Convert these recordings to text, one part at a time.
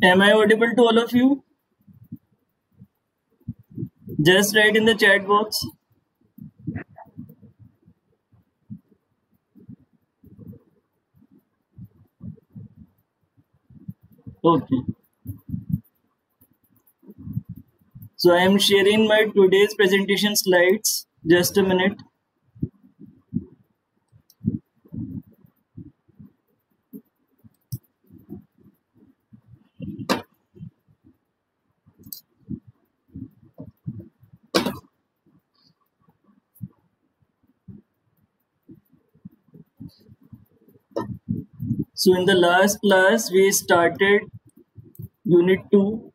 Am I audible to all of you? Just write in the chat box. Okay. So I am sharing my today's presentation slides. Just a minute. So in the last class, we started unit 2,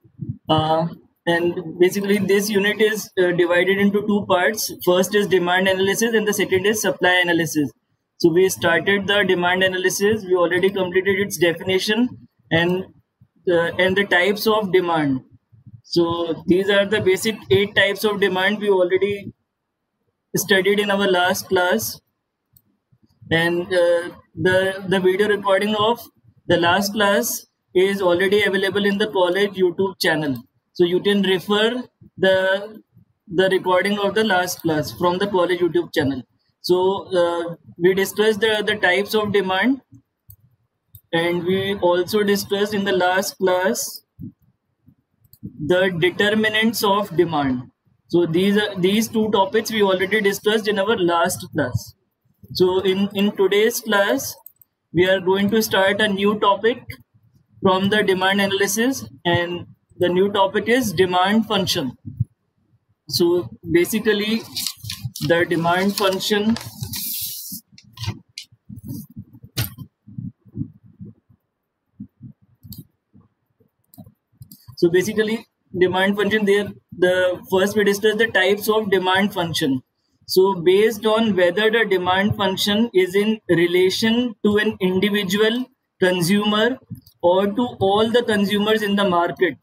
and basically this unit is divided into two parts. First is demand analysis and the second is supply analysis. So we started the demand analysis. We already completed its definition and the types of demand. So these are the basic 8 types of demand we already studied in our last class, and the video recording of the last class is already available in the college YouTube channel. So you can refer the recording of the last class from the college YouTube channel. So we discussed the types of demand, and we also discussed in the last class the determinants of demand. So these two topics we already discussed in our last class. So in today's class, we are going to start a new topic from the demand analysis, and the new topic is demand function. So basically, the demand function So basically, demand function there, the first we discuss the types of demand function. So based on whether the demand function is in relation to an individual consumer or to all the consumers in the market,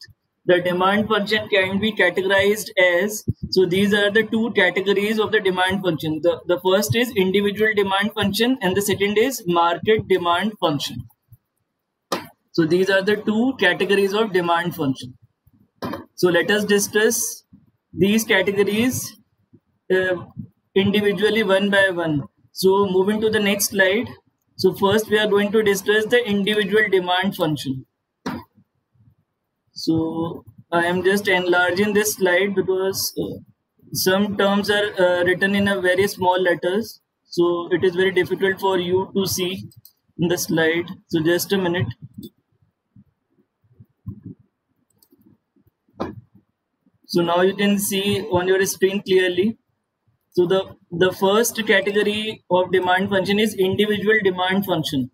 the demand function can be categorized as, so these are the two categories of the demand function. The first is individual demand function and the second is market demand function. So these are the two categories of demand function. So let us discuss these categories individually one by one. So moving to the next slide. So first we are going to discuss the individual demand function. So I am just enlarging this slide because some terms are written in a very small letters. So it is very difficult for you to see in the slide. So just a minute. So now you can see on your screen clearly. So the first category of demand function is individual demand function.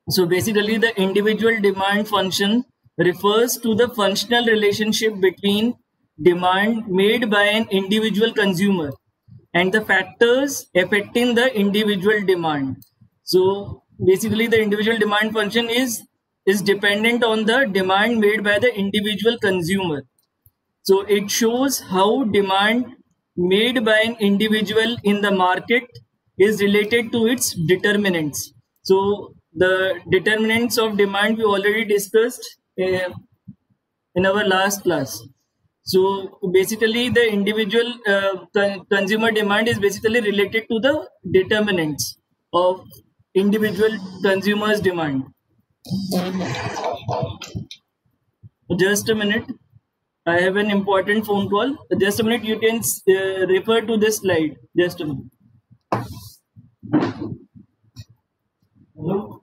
So basically the individual demand function refers to the functional relationship between demand made by an individual consumer and the factors affecting the individual demand. So basically the individual demand function is dependent on the demand made by the individual consumer. So it shows how demand made by an individual in the market is related to its determinants. So the determinants of demand we already discussed in our last class. So basically the individual consumer demand is basically related to the determinants of individual consumers demand. Just a minute. I have an important phone call. Just a minute, you can refer to this slide. Just a minute. Hello?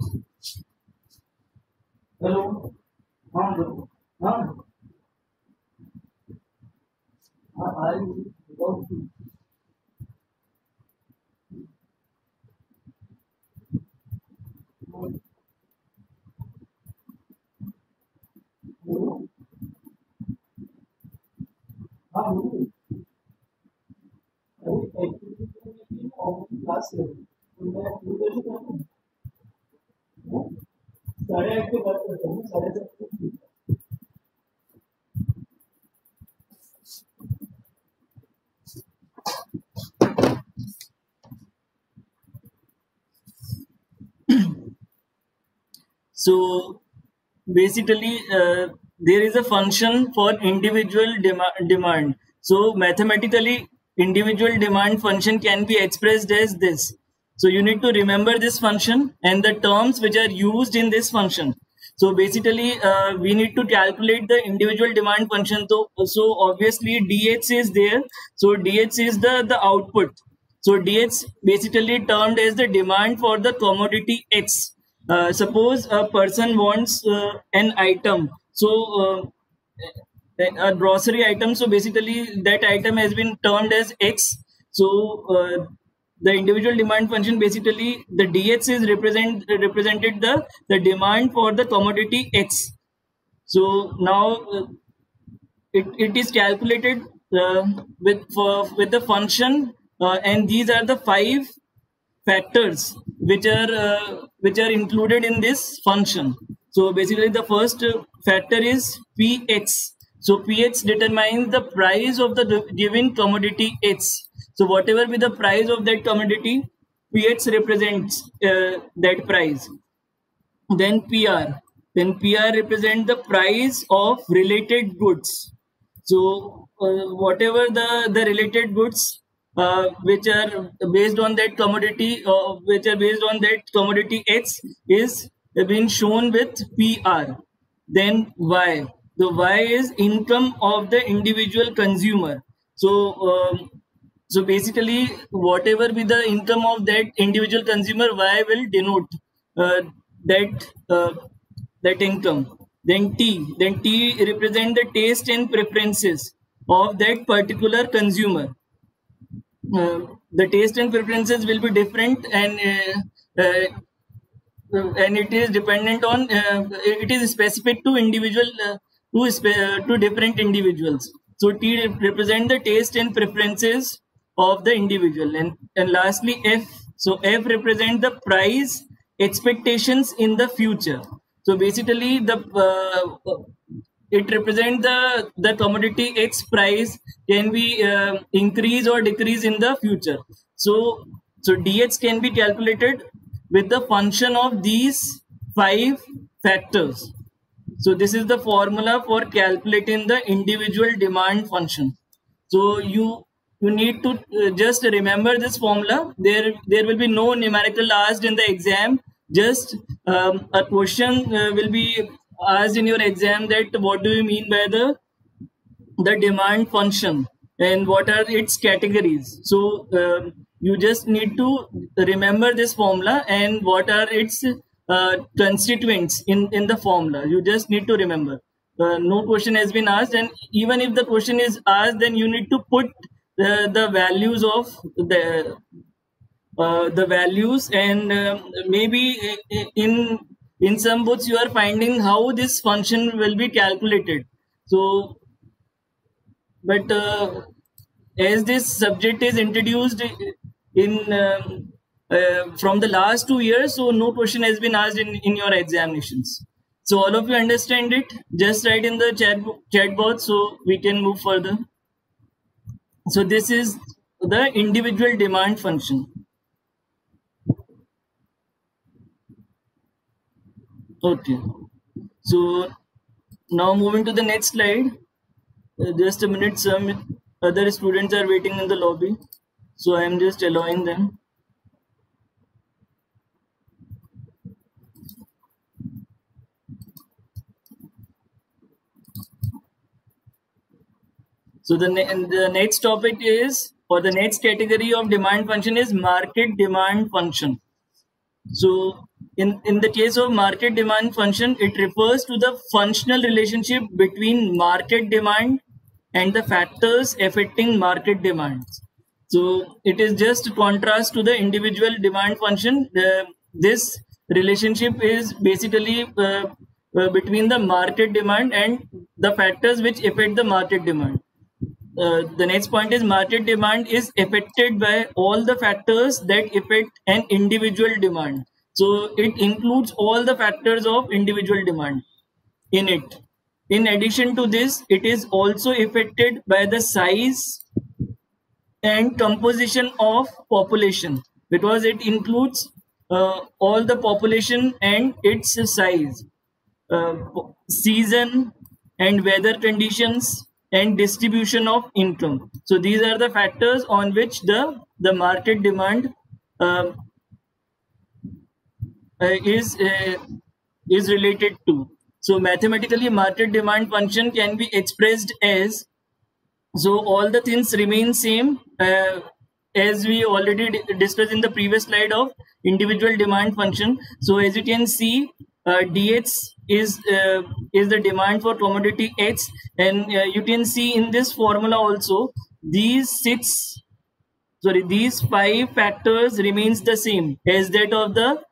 Hello? Hello? Hello? So basically, there is a function for individual demand. So mathematically, individual demand function can be expressed as this. So you need to remember this function and the terms which are used in this function. So basically, we need to calculate the individual demand function. So obviously dh is there. So dh is the output. So dh basically termed as the demand for the commodity X. Suppose a person wants an item. So a grocery item. So basically that item has been termed as X. So the individual demand function, basically the dx is represented the demand for the commodity X. So now it is calculated with the function, and these are the 5 factors which are included in this function. So basically the first factor is px. So px determines the price of the given commodity X. So whatever be the price of that commodity, px represents that price. Then pr represents the price of related goods. So whatever the related goods which are based on that commodity, which are based on that commodity X, is being shown with PR. Then Y. The Y is income of the individual consumer. So basically, whatever be the income of that individual consumer, Y will denote uh, that that income. Then T represent the taste and preferences of that particular consumer. The taste and preferences will be different, and it is dependent on it is specific to individual to different individuals. So T represent the taste and preferences of the individual, and lastly F. So F represent the price expectations in the future. So basically the it represents the commodity X price can be increase or decrease in the future. So dx can be calculated with the function of these 5 factors. So this is the formula for calculating the individual demand function. So you need to just remember this formula. There will be no numerical asked in the exam. Just a question will be asked in your exam, that what do you mean by the demand function and what are its categories. So you just need to remember this formula and what are its constituents in the formula. You just need to remember. No question has been asked, and even if the question is asked, then you need to put the values of the values, and maybe in some books you are finding how this function will be calculated. So but as this subject is introduced in from the last 2 years, so no question has been asked in your examinations. So all of you understand it, just write in the chat box so we can move further. So this is the individual demand function. Okay, so now moving to the next slide. Just a minute, some other students are waiting in the lobby, so I am just allowing them. So the next topic is, or the next category of demand function is market demand function. So in the case of market demand function, it refers to the functional relationship between market demand and the factors affecting market demands. So it is just contrast to the individual demand function. This relationship is basically between the market demand and the factors which affect the market demand. The next point is market demand is affected by all the factors that affect an individual demand. So it includes all the factors of individual demand in it. In addition to this, it is also affected by the size and composition of population, because it includes all the population and its size, season and weather conditions, and distribution of income. So these are the factors on which the market demand uh, is related to. So mathematically, market demand function can be expressed as, so all the things remain same, as we already discussed in the previous slide of individual demand function. So as you can see, dx is the demand for commodity x, and you can see in this formula also these five factors remains the same as that of the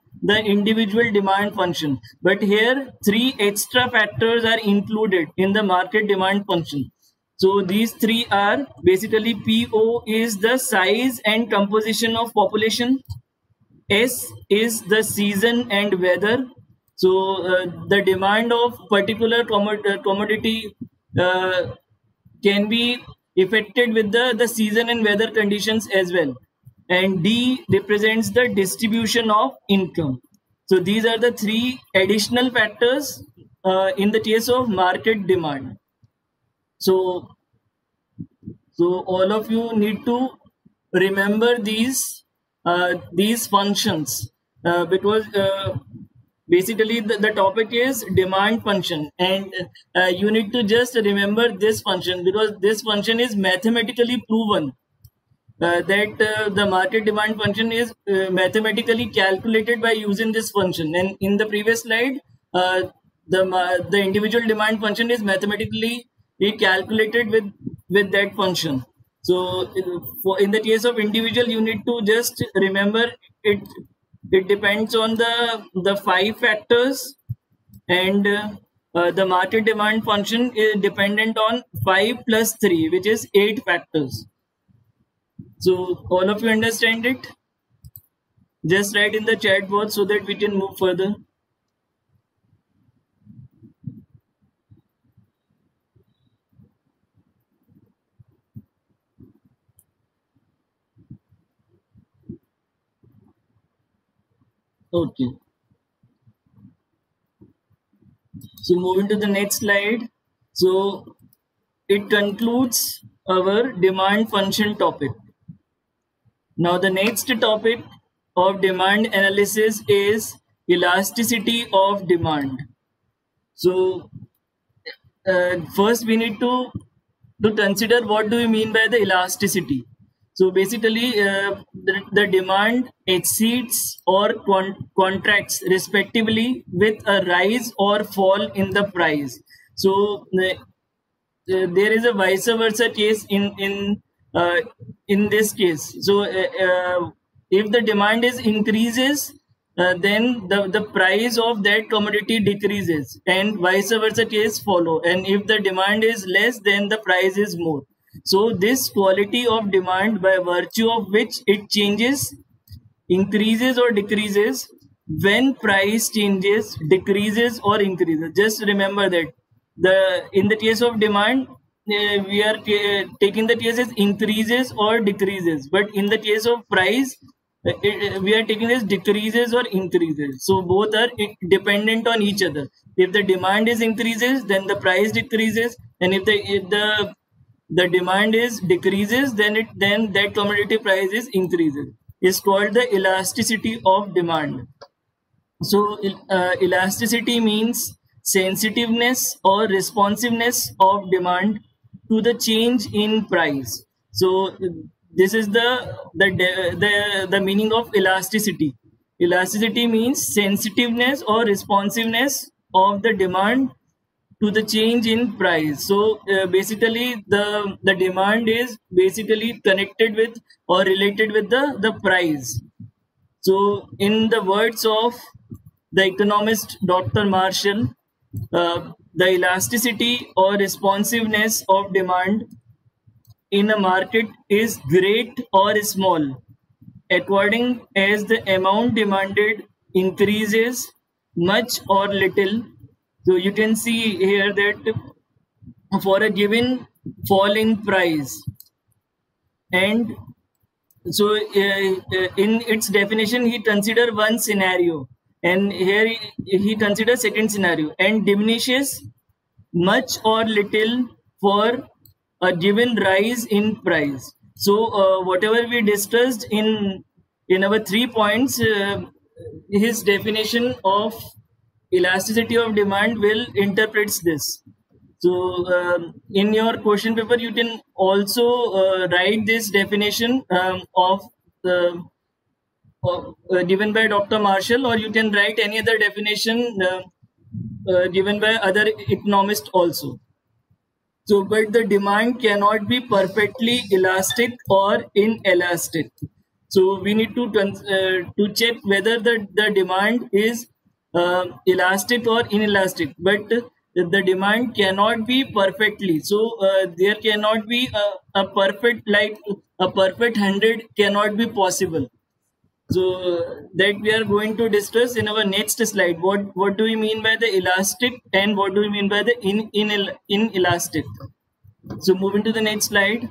individual demand function, but here three extra factors are included in the market demand function. So these three are basically, PO is the size and composition of population, S is the season and weather. So the demand of particular commodity uh, can be affected with the season and weather conditions as well. And D represents the distribution of income. So these are the three additional factors in the case of market demand. So, so all of you need to remember these functions, because basically the topic is demand function, and you need to just remember this function, because this function is mathematically proven, that the market demand function is mathematically calculated by using this function. And in the previous slide, the individual demand function is mathematically calculated with that function. So in the case of individual, you need to just remember it. It depends on the five factors, and the market demand function is dependent on 5 plus 3, which is 8 factors. So all of you understand it? Just write in the chat box so that we can move further. Okay. So moving to the next slide. So it concludes our demand function topic. Now the next topic of demand analysis is elasticity of demand. So first we need to consider what do we mean by the elasticity. So basically, the demand exceeds or contracts respectively with a rise or fall in the price. So there is a vice versa case in this case. So if the demand is increases, then the price of that commodity decreases, and vice versa case follow. And if the demand is less, then the price is more. So this quality of demand, by virtue of which it changes, increases or decreases when price changes, decreases or increases. Just remember that in the case of demand, we are taking the case as increases or decreases, but in the case of price, we are taking as decreases or increases. So both are dependent on each other. If the demand is increases, then the price decreases, and if the demand is decreases, then that commodity price is increases. It's called the elasticity of demand. So elasticity means sensitiveness or responsiveness of demand to the change in price. So this is the meaning of elasticity. Elasticity means sensitiveness or responsiveness of the demand to the change in price. So basically the demand is basically connected with or related with the price. So in the words of the economist Dr. Marshall, the elasticity or responsiveness of demand in a market is great or small according as the amount demanded increases much or little. So you can see here that for a given fall in price, and So in its definition, he consider one scenario, and here he considers second scenario, and diminishes much or little for a given rise in price. So whatever we discussed in our 3 points, his definition of elasticity of demand will interprets this. So in your question paper, you can also write this definition given by Dr. Marshall, or you can write any other definition given by other economists also. So, but the demand cannot be perfectly elastic or inelastic. So we need to check whether the demand is elastic or inelastic. But the demand cannot be perfectly. So there cannot be a perfect, like a perfect 100 cannot be possible. So that we are going to discuss in our next slide. What do we mean by the elastic, and what do we mean by the inelastic? So moving to the next slide.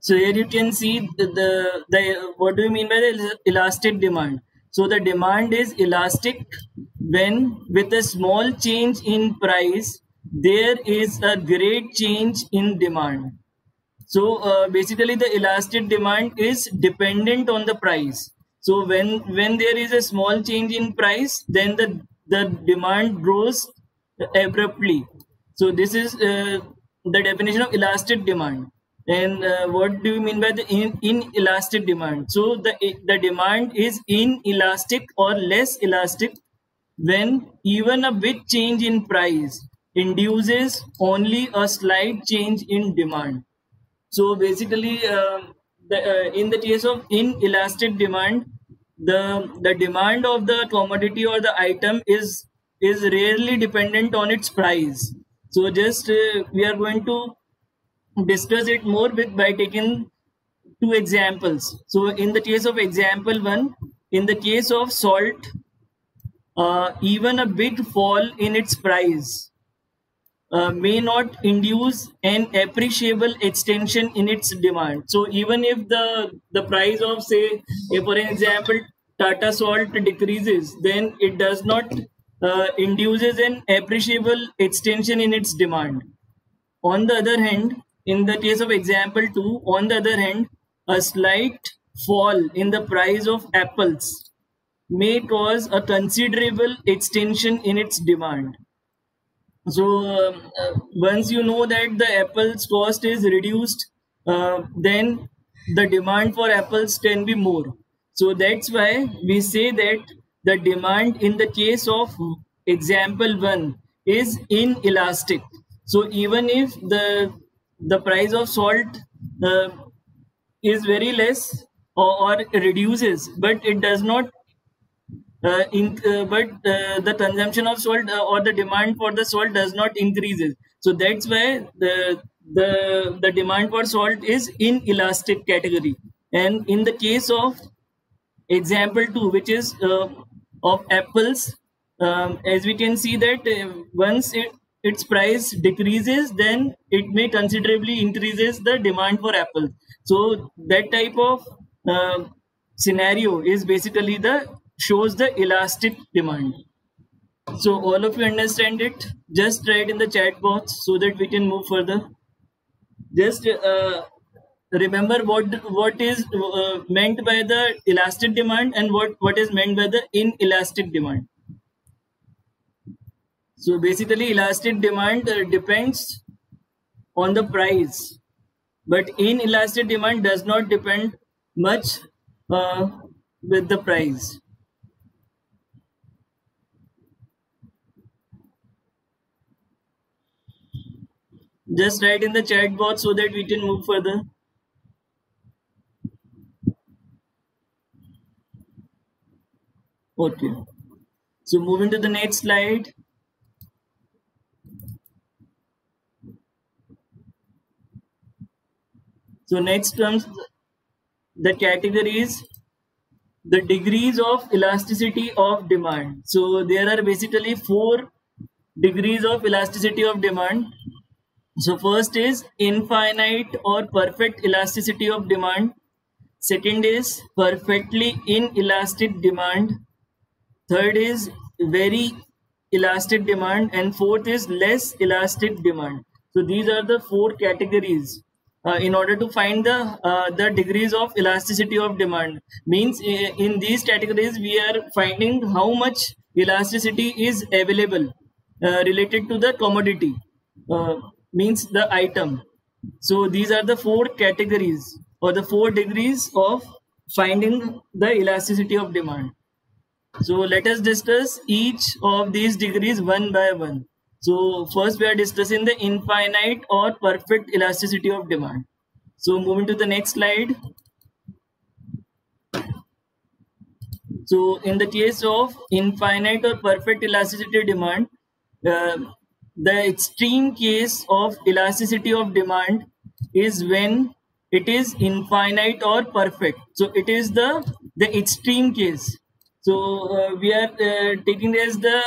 So here you can see the what do you mean by the elastic demand? So the demand is elastic when, with a small change in price, there is a great change in demand. So basically, the elastic demand is dependent on the price. So when there is a small change in price, then the demand grows abruptly. So this is the definition of elastic demand. And what do you mean by the inelastic demand? So the demand is inelastic or less elastic when even a big change in price induces only a slight change in demand. So basically, in the case of inelastic demand, the demand of the commodity or the item is rarely dependent on its price. So just we are going to discuss it more with by taking two examples. So in the case of example one, in the case of salt, even a big fall in its price may not induce an appreciable extension in its demand. So even if the price of, say, for an example, Tata Salt decreases, then it does not induces an appreciable extension in its demand. On the other hand, in the case of example 2, on the other hand, a slight fall in the price of apples may cause a considerable extension in its demand. So once you know that the apple's cost is reduced, then the demand for apples can be more. So that's why we say that the demand in the case of example one is inelastic. So even if the price of salt uh, is very less, or reduces, but it does not the consumption of salt or the demand for the salt does not increases. So that's why the demand for salt is inelastic category. And in the case of example 2, which is of apples, as we can see that once its price decreases, then it may considerably increases the demand for apples. So that type of scenario is basically the shows the elastic demand. So all of you understand it, just write in the chat box so that we can move further. Just remember what is meant by the elastic demand, and what is meant by the inelastic demand. So basically, elastic demand depends on the price, but inelastic demand does not depend much uh, with the price. Just write in the chat box so that we can move further. Okay. So moving to the next slide. So next comes the categories. So next terms, the categories, uh, mentioned by the elastic demand and what is meant by the inelastic demand. So basically, elastic demand depends on the price, but inelastic demand does not depend much with the price. So just write in the chat box so that we can move further. Okay. So moving to the next slide. So next comes the categories the degrees of elasticity of demand. So there are basically 4 degrees of elasticity of demand. So first is infinite or perfect elasticity of demand. Second is perfectly inelastic demand. Third is very elastic demand, and fourth is less elastic demand. So these are the 4 categories. In order to find the degrees of elasticity of demand, means in these categories we are finding how much elasticity is available related to the commodity, uh, means the item. So these are the 4 categories or the 4 degrees of finding the elasticity of demand. So let us discuss each of these degrees one by one. So first we are discussing the infinite or perfect elasticity of demand. So moving to the next slide. So in the case of infinite or perfect elasticity demand, uh, the extreme case of elasticity of demand is when it is infinite or perfect. So it is the extreme case. So we are taking as the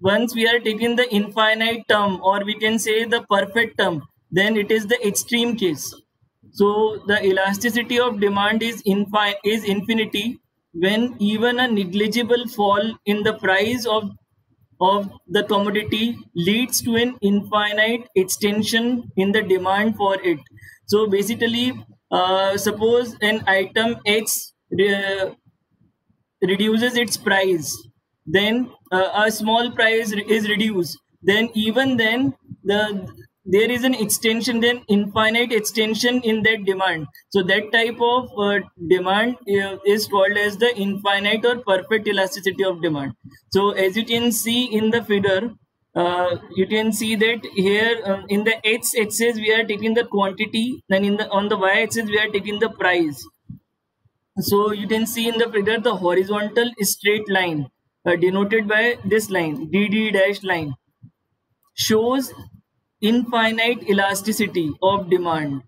once we are taking the infinite term, or we can say the perfect term, then it is the extreme case. So the elasticity of demand is infinity when even a negligible fall in the price of the commodity leads to an infinite extension in the demand for it. So basically, suppose an item X reduces its price, then a small price is reduced, then even then there is an extension, then infinite extension in that demand. So that type of demand is called as the infinite or perfect elasticity of demand. So as you can see in the figure, you can see that here in the x-axis we are taking the quantity, then on the y-axis we are taking the price. So you can see in the figure the horizontal straight line denoted by this line, DD dash line, shows infinite elasticity of demand.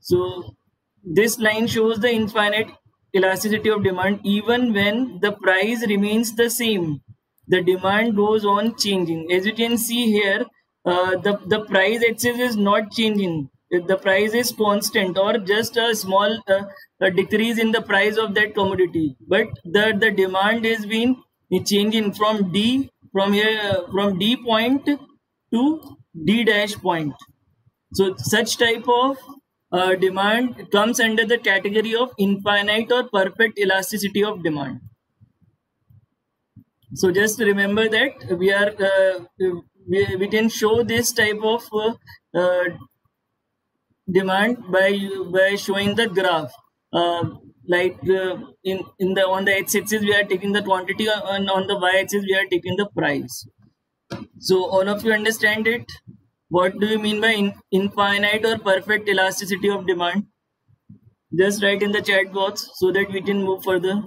So this line shows the infinite elasticity of demand even when the price remains the same. The demand goes on changing. As you can see here, the price axis is not changing. The price is constant or just a small a decrease in the price of that commodity. But the demand is been changing from D point to D dash point. So such type of demand comes under the category of infinite or perfect elasticity of demand. So just remember that we can show this type of uh, demand by showing the graph. Like in the on the x-axis we are taking the quantity, and on the y-axis we are taking the price. So all of you understand it? What do you mean by infinite or perfect elasticity of demand? Just write in the chat box so that we can move further.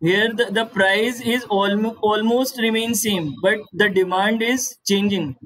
Here the price is almost remains same, but the demand is changing.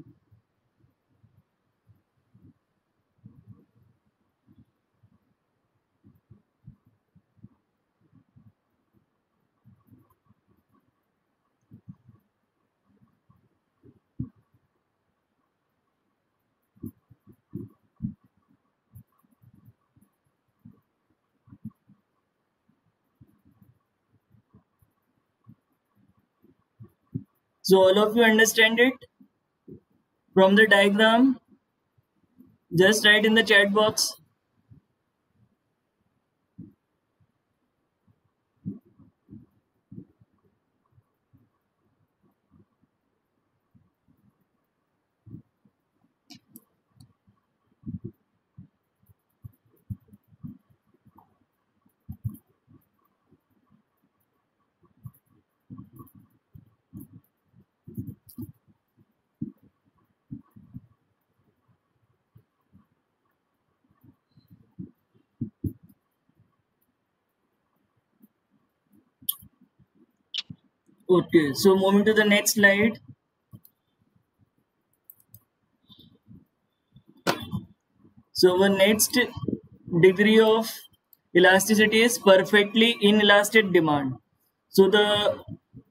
So all of you understand it from the diagram? Just write in the chat box. Okay, so moving to the next slide. So our next degree of elasticity is perfectly inelastic demand. So the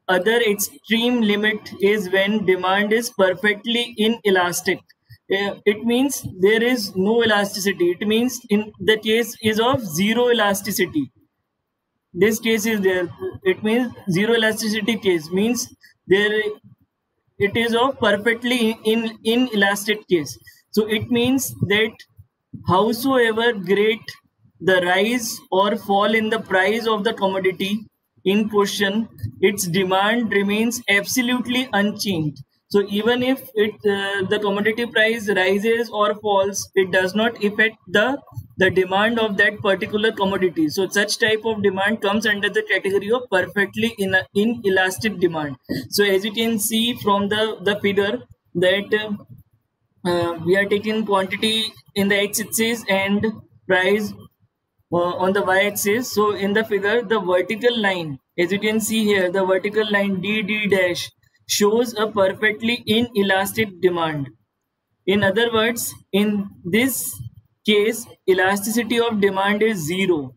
other extreme limit is when demand is perfectly inelastic. It means there is no elasticity. It means in the case is of zero elasticity. This case is there. It means zero elasticity case means there it is of perfectly inelastic case. So it means that howsoever great the rise or fall in the price of the commodity in question, its demand remains absolutely unchanged. So even if the commodity price rises or falls, it does not affect the demand of that particular commodity. So such type of demand comes under the category of perfectly inelastic demand. So as you can see from the figure that we are taking quantity in the x-axis and price on the y-axis. So in the figure, the vertical line, as you can see here, the vertical line DD dash shows a perfectly inelastic demand. In other words, in this case, elasticity of demand is zero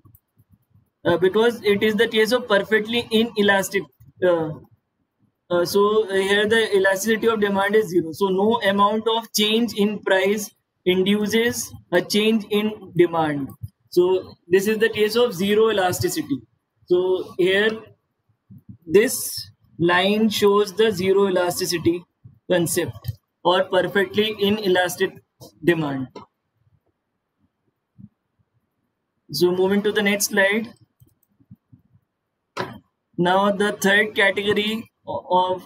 because it is the case of perfectly inelastic. Uh, here the elasticity of demand is zero. So no amount of change in price induces a change in demand. So this is the case of zero elasticity. So here this line shows the zero elasticity concept or perfectly inelastic demand. So moving to the next slide. Now the third category of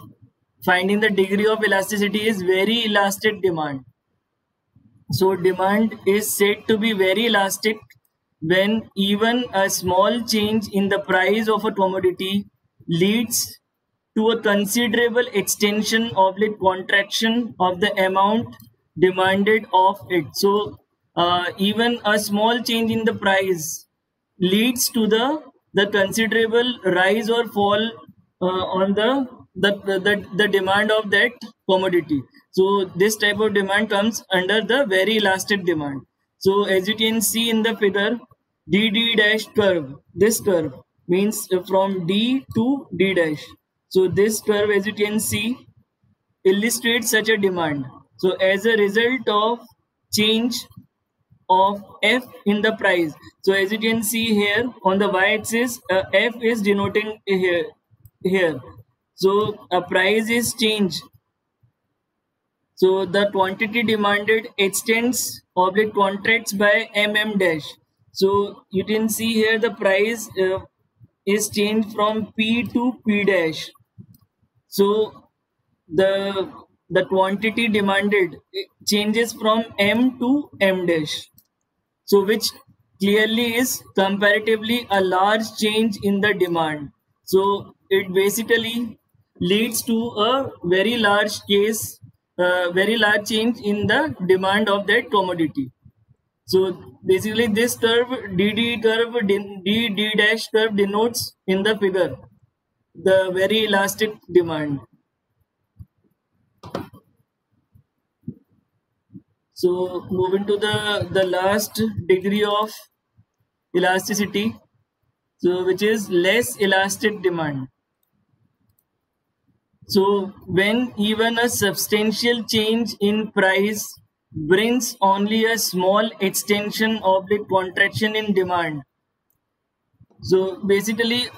finding the degree of elasticity is very elastic demand. So demand is said to be very elastic when even a small change in the price of a commodity leads to a considerable extension of the contraction of the amount demanded of it. So even a small change in the price leads to the considerable rise or fall on the demand of that commodity. So this type of demand comes under the very elastic demand. So as you can see in the figure, DD dash curve, this curve means from D to D dash. So this curve, as you can see, illustrates such a demand. So as a result of change of F in the price. So as you can see here on the y-axis, F is denoting here. So a price is changed. So the quantity demanded extends oblique contracts by mm dash. So you can see here the price is changed from P to P dash. So the quantity demanded changes from M to M dash. So which clearly is comparatively a large change in the demand. So it basically leads to a very large very large change in the demand of that commodity. So basically this curve, DD curve, DD dash curve denotes in the figure the very elastic demand. So moving to the last degree of elasticity, so which is less elastic demand. So when even a substantial change in price brings only a small extension of the contraction in demand. So basically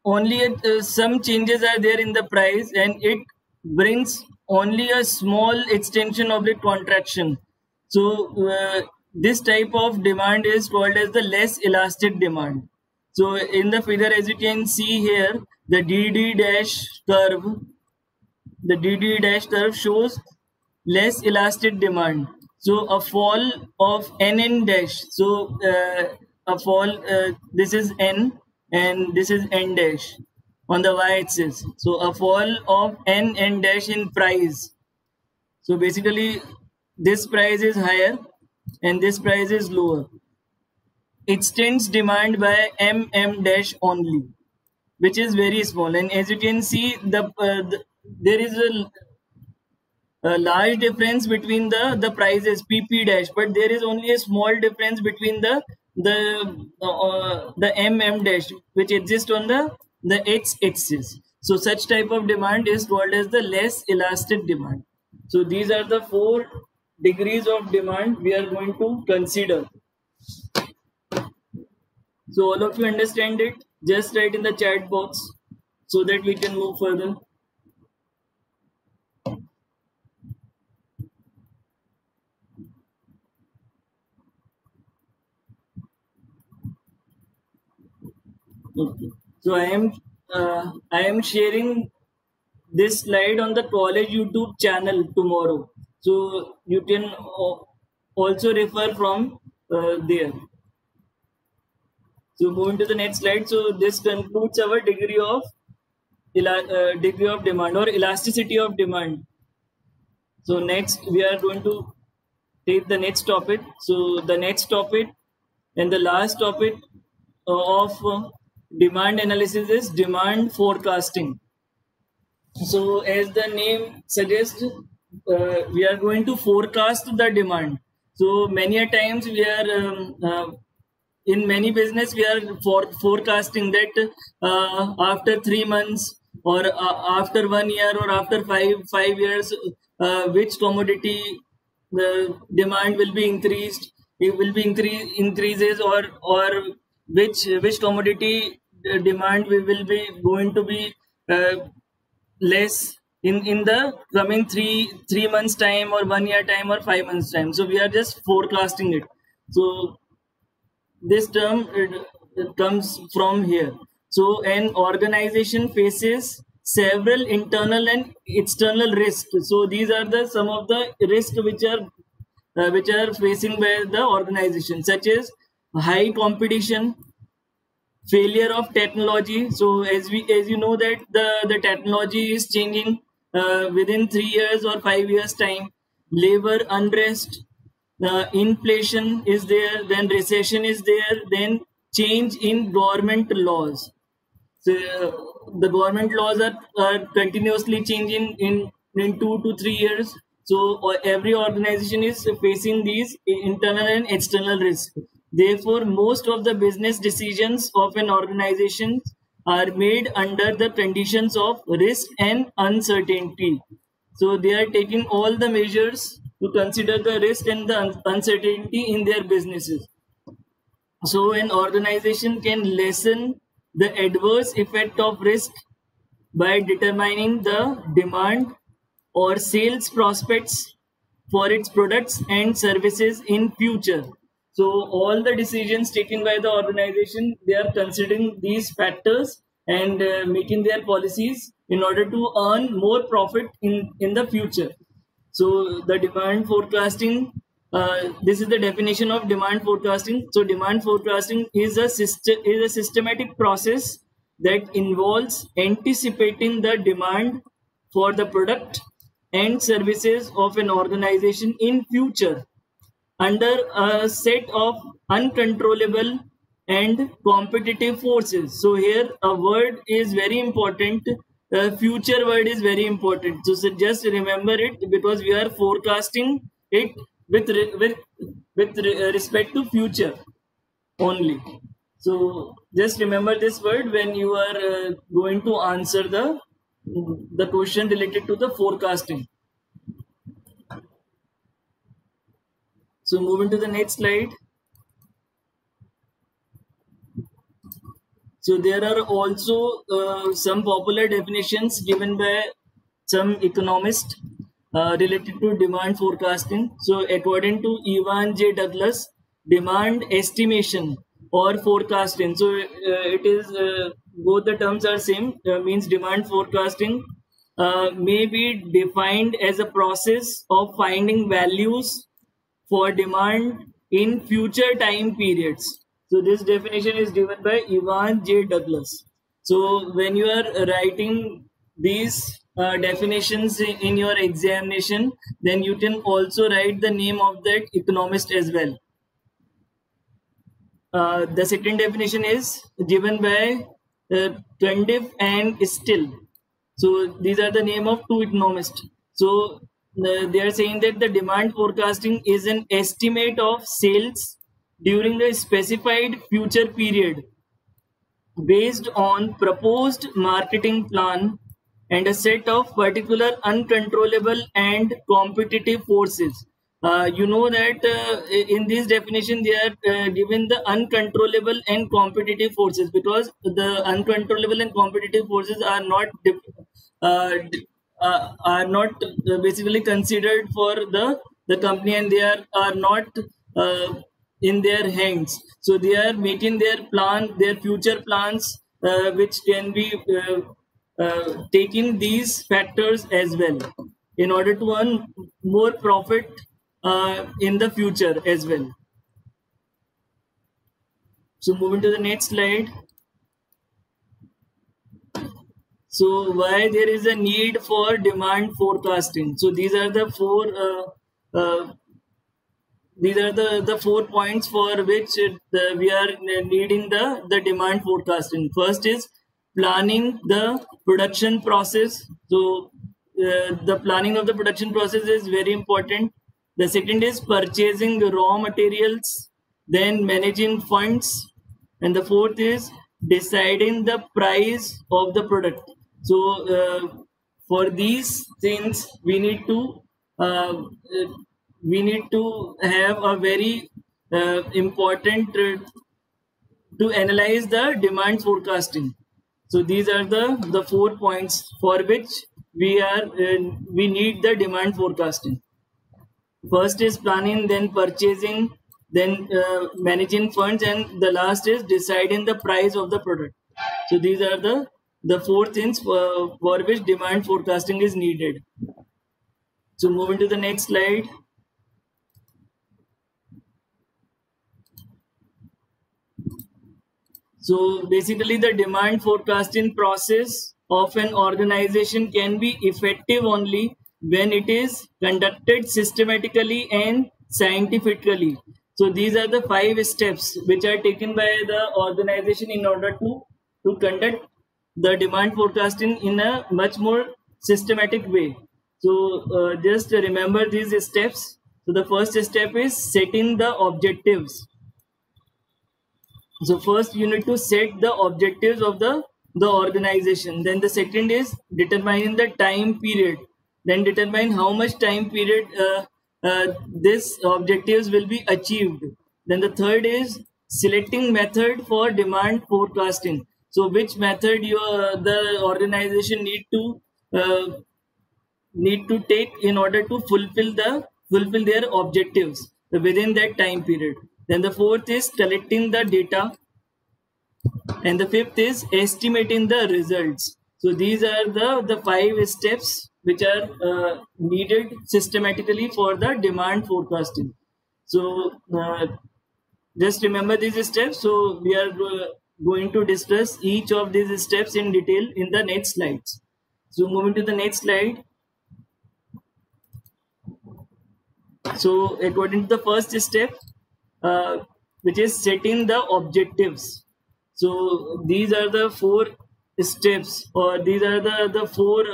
only some changes are there in the price and it brings only a small extension of the contraction. So this type of demand is called as the less elastic demand. So in the figure, as you can see here, the DD dash curve, the DD dash curve shows less elastic demand. So a fall of NN dash. So a fall, this is N and this is N dash on the y-axis. So a fall of N dash in price. So basically this price is higher and this price is lower. Extends demand by MM dash only, which is very small. And as you can see, there is a large difference between the prices PP dash, but there is only a small difference between the the mm dash which exists on the x-axis. So such type of demand is called as the less elastic demand. So these are the 4 degrees of demand we are going to consider. So all of you understand it? Just write in the chat box so that we can move further. Okay. So I am sharing this slide on the college YouTube channel tomorrow. So you can also refer from there. So moving to the next slide. So this concludes our degree of demand or elasticity of demand. So next we are going to take the next topic. So the next topic and the last topic of demand analysis is demand forecasting. So as the name suggests, we are going to forecast the demand. So many a times we are in many business we are forecasting that after 3 months or after 1 year or after 5 years, which commodity the demand will be increased. It will be increases or which commodity demand we will be going to be less in the coming three months time or 1 year time or 5 months time. So we are just forecasting it. So this term it comes from here. So an organization faces several internal and external risks. So these are the some of the risks which are facing by the organization, such as high competition, failure of technology. So as you know that the technology is changing within 3 years or 5 years time. Labor unrest, inflation is there, then recession is there, then change in government laws. So the government laws are continuously changing in 2 to 3 years. So every organization is facing these internal and external risks. Therefore, most of the business decisions of an organization are made under the conditions of risk and uncertainty. So they are taking all the measures to consider the risk and the uncertainty in their businesses. So an organization can lessen the adverse effect of risk by determining the demand or sales prospects for its products and services in future. So all the decisions taken by the organization, they are considering these factors and making their policies in order to earn more profit in the future. So the demand forecasting, this is the definition of demand forecasting. So demand forecasting is a systematic process that involves anticipating the demand for the product and services of an organization in future under a set of uncontrollable and competitive forces. So here a word is very important. The future word is very important. So just remember it, because we are forecasting it with respect to future only. So just remember this word when you are going to answer the question related to the forecasting. So moving to the next slide. So there are also some popular definitions given by some economists related to demand forecasting. So according to Evan J. Douglas, demand estimation or forecasting. So it is both the terms are same. Means demand forecasting may be defined as a process of finding values for demand in future time periods. So this definition is given by Evan J. Douglas. So when you are writing these definitions in your examination, then you can also write the name of that economist as well. The second definition is given by Cundiff and Still. So these are the name of two economists. So they are saying that the demand forecasting is an estimate of sales during a specified future period based on proposed marketing plan and a set of particular uncontrollable and competitive forces. You know that in this definition they are given the uncontrollable and competitive forces, because the uncontrollable and competitive forces are not basically considered for the company, and they are not uh, in their hands. So they are making their future plans, which can be taking these factors as well in order to earn more profit in the future as well. So moving to the next slide. So why there is a need for demand forecasting? So these are the uh, four points for which we are needing the demand forecasting. First is planning the production process. So the planning of the production process is very important. The second is purchasing the raw materials, then managing funds, and the fourth is deciding the price of the product. So for these things uh, we need to have a very important to analyze the demand forecasting. So these are the 4 points for which we need the demand forecasting. First is planning, then purchasing, then managing funds, and the last is deciding the price of the product. So these are the four things for which demand forecasting is needed. So moving to the next slide. So basically the demand forecasting process of an organization can be effective only when it is conducted systematically and scientifically. So these are the 5 steps which are taken by the organization in order to conduct the demand forecasting in a much more systematic way. So just remember these steps. So the first step is setting the objectives. So first you need to set the objectives of the organization. Then the second is determining the time period. Then determine how much time period this objectives will be achieved. Then the third is selecting method for demand forecasting. So which method the organization uh, need to take in order to fulfill their objectives within that time period. Then the fourth is collecting the data, and the fifth is estimating the results. So these are the 5 steps which are needed systematically for the demand forecasting. So just remember these steps. So we are going to discuss each of these steps in detail in the next slides. So moving to the next slide. So according to the first step, which is setting the objectives. So these are the 4 steps, or these are the four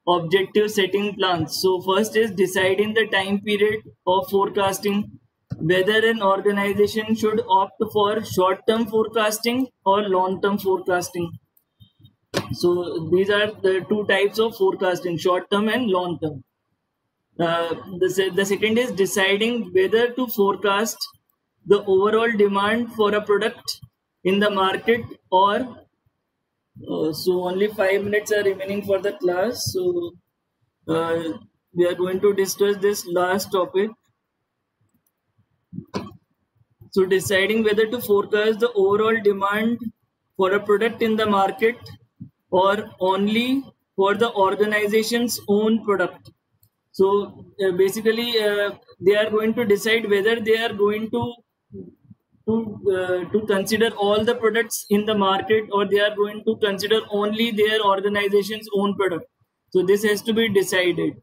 objective setting plans. So first is deciding the time period of forecasting, whether an organization should opt for short-term forecasting or long-term forecasting. So these are the 2 types of forecasting: short-term and long-term. The second is deciding whether to forecast the overall demand for a product in the market, or so only 5 minutes are remaining for the class. So we are going to discuss this last topic. So deciding whether to forecast the overall demand for a product in the market or only for the organization's own product. So basically, they are going to decide whether they are going to consider all the products in the market, or they are going to consider only their organization's own product. So this has to be decided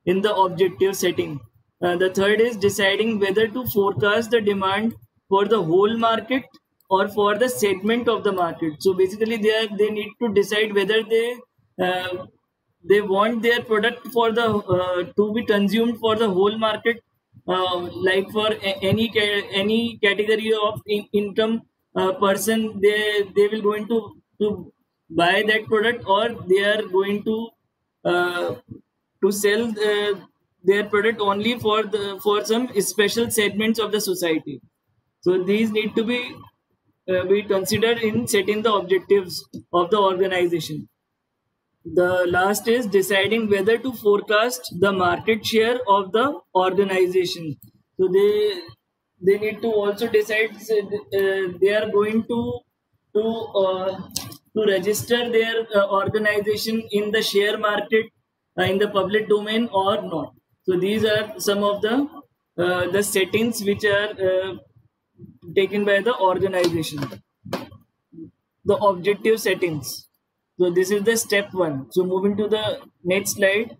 in the objective setting. The third is deciding whether to forecast the demand for the whole market or for the segment of the market. So basically, they need to decide whether they want their product for the to be consumed for the whole market, like for any category of income person, they will going to buy that product, or they are going uh, to sell their product only for some special segments of the society. So these need to be considered in setting the objectives of the organization. The last is deciding whether to forecast the market share of the organization. So they need to also decide, they are going to uh, to register their organization in the share market, in the public domain or not. So these are some of the settings which are taken by the organization. The objective settings. So this is the step one. So moving to the next slide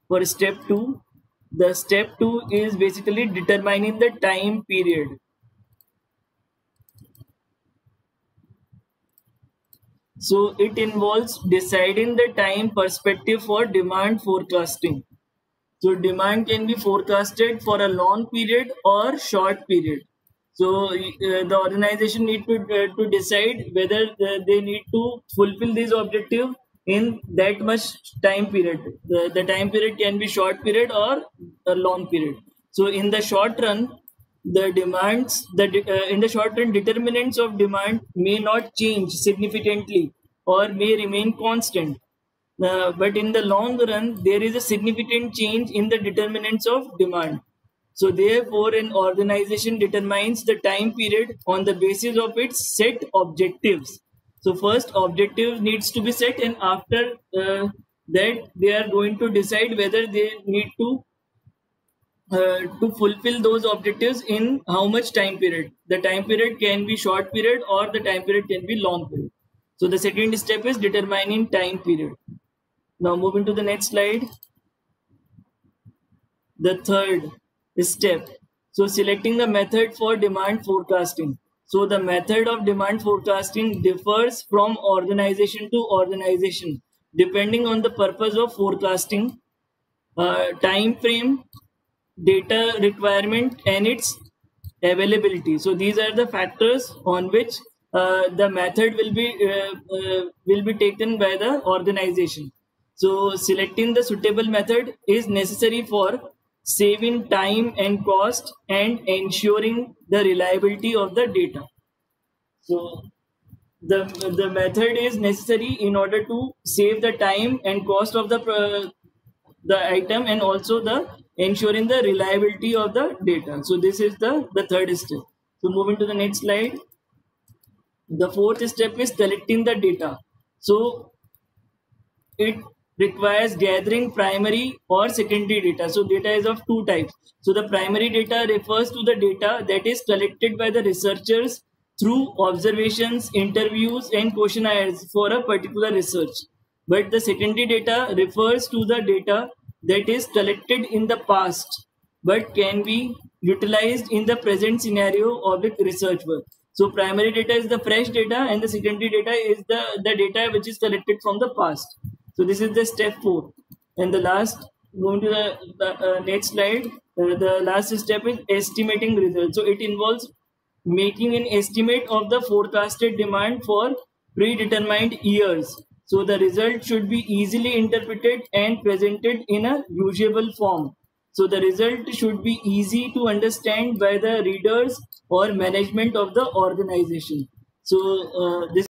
for step two. The step two is basically determining the time period. So it involves deciding the time perspective for demand forecasting. So demand can be forecasted for a long period or short period. So the organization need to decide whether they need to fulfill this objective in that much time period. The time period can be short period or a long period. So in the short run, in the short run, determinants of demand may not change significantly or may remain constant. But in the long run, there is a significant change in the determinants of demand. So therefore, an organization determines the time period on the basis of its set objectives. So first objective needs to be set, and after that they are going to decide whether they need to fulfill those objectives in how much time period. The time period can be short period or the time period can be long period. So the second step is determining time period. Now moving to the next slide. The third step. So selecting the method for demand forecasting. So the method of demand forecasting differs from organization to organization depending on the purpose of forecasting, time frame, data requirement, and its availability. So these are the factors on which the method will be taken by the organization. So selecting the suitable method is necessary for saving time and cost and ensuring the reliability of the data. So the method is necessary in order to save the time and cost of the item, and also the ensuring the reliability of the data. So this is the third step. So moving to the next slide. The fourth step is collecting the data. So it requires gathering primary or secondary data. So data is of two types. So the primary data refers to the data that is collected by the researchers through observations, interviews, and questionnaires for a particular research. But the secondary data refers to the data that is collected in the past but can be utilized in the present scenario of the research work. So primary data is the fresh data, and the secondary data is the data which is collected from the past. So this is the step 4. And the last, going to the next slide, the last step is estimating results. So it involves making an estimate of the forecasted demand for predetermined years. So the result should be easily interpreted and presented in a usable form. So the result should be easy to understand by the readers or management of the organization. So this